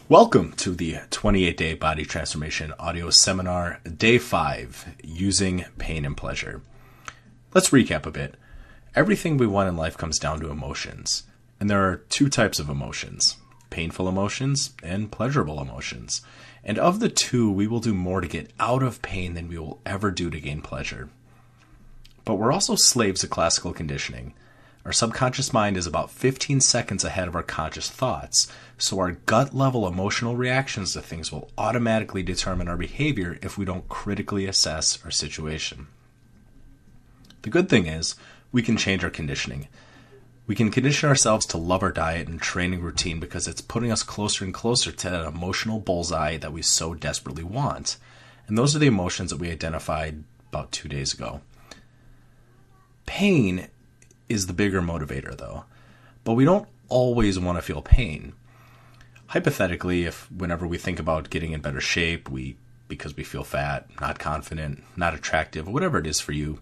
Welcome to the 28-Day Body Transformation Audio Seminar, Day 5, Using Pain and Pleasure. Let's recap a bit. Everything we want in life comes down to emotions. And there are two types of emotions, painful emotions and pleasurable emotions. And of the two, we will do more to get out of pain than we will ever do to gain pleasure. But we're also slaves to classical conditioning. Our subconscious mind is about 15 seconds ahead of our conscious thoughts, so our gut-level emotional reactions to things will automatically determine our behavior if we don't critically assess our situation. The good thing is, we can change our conditioning. We can condition ourselves to love our diet and training routine because it's putting us closer and closer to that emotional bullseye that we so desperately want. And those are the emotions that we identified about 2 days ago. Pain is the bigger motivator, though. But we don't always want to feel pain. Hypothetically, if whenever we think about getting in better shape, because we feel fat, not confident, not attractive, whatever it is for you,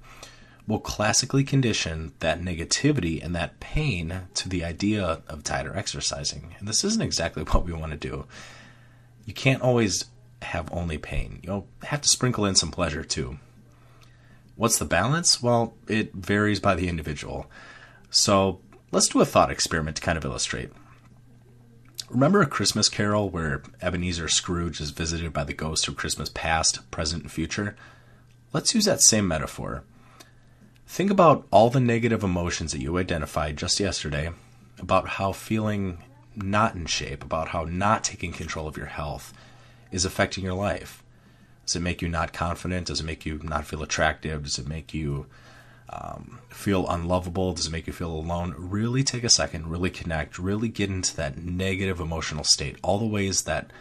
we'll classically condition that negativity and that pain to the idea of diet or exercising. And this isn't exactly what we want to do. You can't always have only pain. You'll have to sprinkle in some pleasure too. What's the balance? Well, it varies by the individual. So let's do a thought experiment to kind of illustrate. Remember A Christmas Carol where Ebenezer Scrooge is visited by the ghosts of Christmas past, present, and future? Let's use that same metaphor. Think about all the negative emotions that you identified just yesterday about how feeling not in shape, about how not taking control of your health is affecting your life. Does it make you not confident? Does it make you not feel attractive? Does it make you feel unlovable? Does it make you feel alone? Really take a second, really connect, really get into that negative emotional state. All the ways that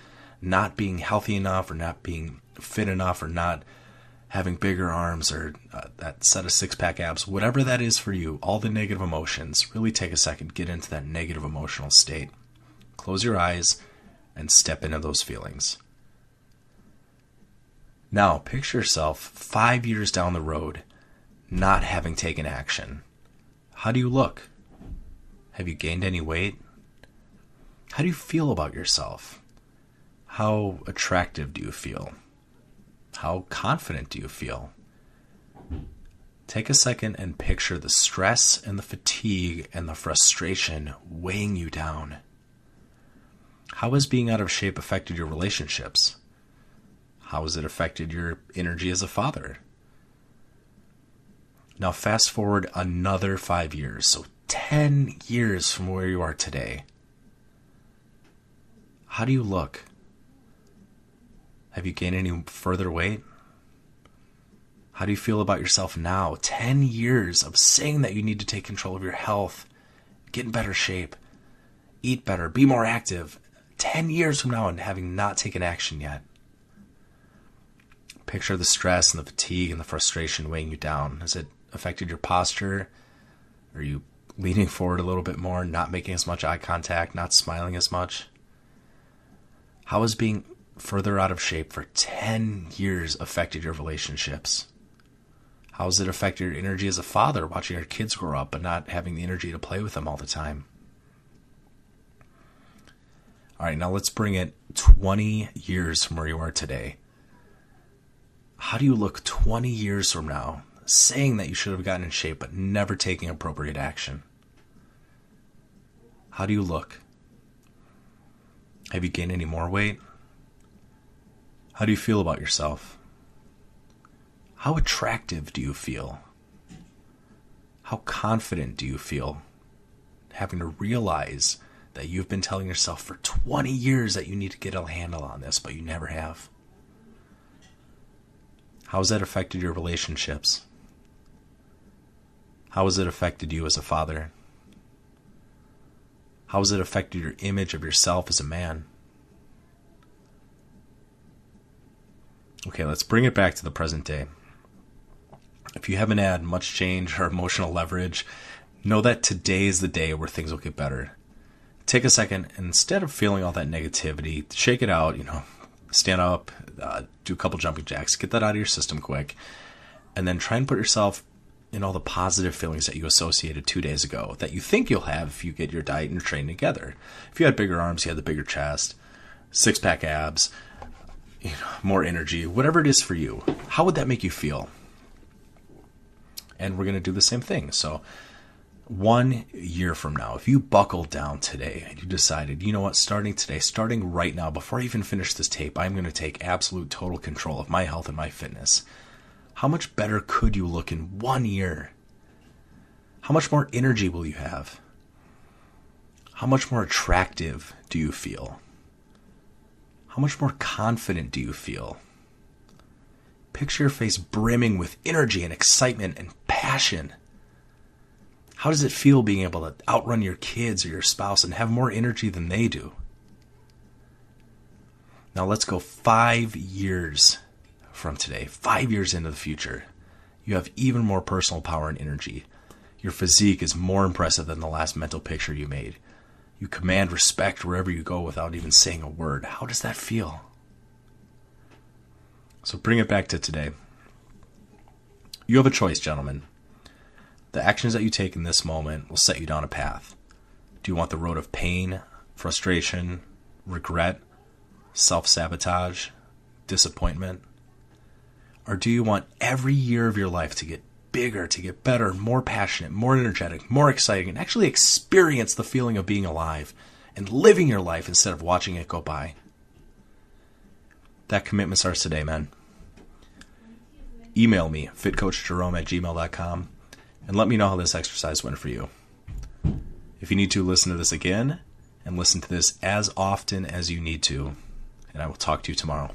not being healthy enough or not being fit enough or not having bigger arms or that set of six-pack abs, whatever that is for you, all the negative emotions, really take a second, get into that negative emotional state. Close your eyes and step into those feelings. Now, picture yourself 5 years down the road, not having taken action. How do you look? Have you gained any weight? How do you feel about yourself? How attractive do you feel? How confident do you feel? Take a second and picture the stress and the fatigue and the frustration weighing you down. How has being out of shape affected your relationships? How has it affected your energy as a father? Now fast forward another 5 years, so 10 years from where you are today. How do you look? Have you gained any further weight? How do you feel about yourself now? 10 years of saying that you need to take control of your health, get in better shape, eat better, be more active. 10 years from now and having not taken action yet. Picture the stress and the fatigue and the frustration weighing you down. Has it affected your posture? Are you leaning forward a little bit more, not making as much eye contact, not smiling as much? How has being further out of shape for 10 years affected your relationships? How has it affected your energy as a father, watching your kids grow up but not having the energy to play with them all the time? All right, now let's bring it 20 years from where you are today. How do you look 20 years from now, saying that you should have gotten in shape but never taking appropriate action? How do you look? Have you gained any more weight? How do you feel about yourself? How attractive do you feel? How confident do you feel? Having to realize that you've been telling yourself for 20 years that you need to get a handle on this, but you never have. How has that affected your relationships? How has it affected you as a father? How has it affected your image of yourself as a man? Okay, let's bring it back to the present day. If you haven't had much change or emotional leverage, know that today is the day where things will get better. Take a second, and instead of feeling all that negativity, shake it out, stand up, do a couple jumping jacks, get that out of your system quick, and then try and put yourself in all the positive feelings that you associated 2 days ago that you think you'll have if you get your diet and your training together. If you had bigger arms, you had the bigger chest. six-pack abs, more energy, whatever it is for you. How would that make you feel? And we're going to do the same thing. So 1 year from now, if you buckled down today and you decided, you know what, starting today, starting right now, before I even finish this tape, I'm going to take absolute total control of my health and my fitness. How much better could you look in 1 year? How much more energy will you have? How much more attractive do you feel? How much more confident do you feel? Picture your face brimming with energy and excitement and passion. How does it feel being able to outrun your kids or your spouse and have more energy than they do? Now let's go 5 years from today, 5 years into the future. You have even more personal power and energy. Your physique is more impressive than the last mental picture you made. You command respect wherever you go without even saying a word. How does that feel? So bring it back to today. You have a choice, gentlemen. The actions that you take in this moment will set you down a path. Do you want the road of pain, frustration, regret, self-sabotage, disappointment? Or do you want every year of your life to get bigger, to get better, more passionate, more energetic, more exciting, and actually experience the feeling of being alive and living your life instead of watching it go by? That commitment starts today, man. Email me, fitcoachjerome@gmail.com, and let me know how this exercise went for you. If you need to, listen to this again, and listen to this as often as you need to, and I will talk to you tomorrow.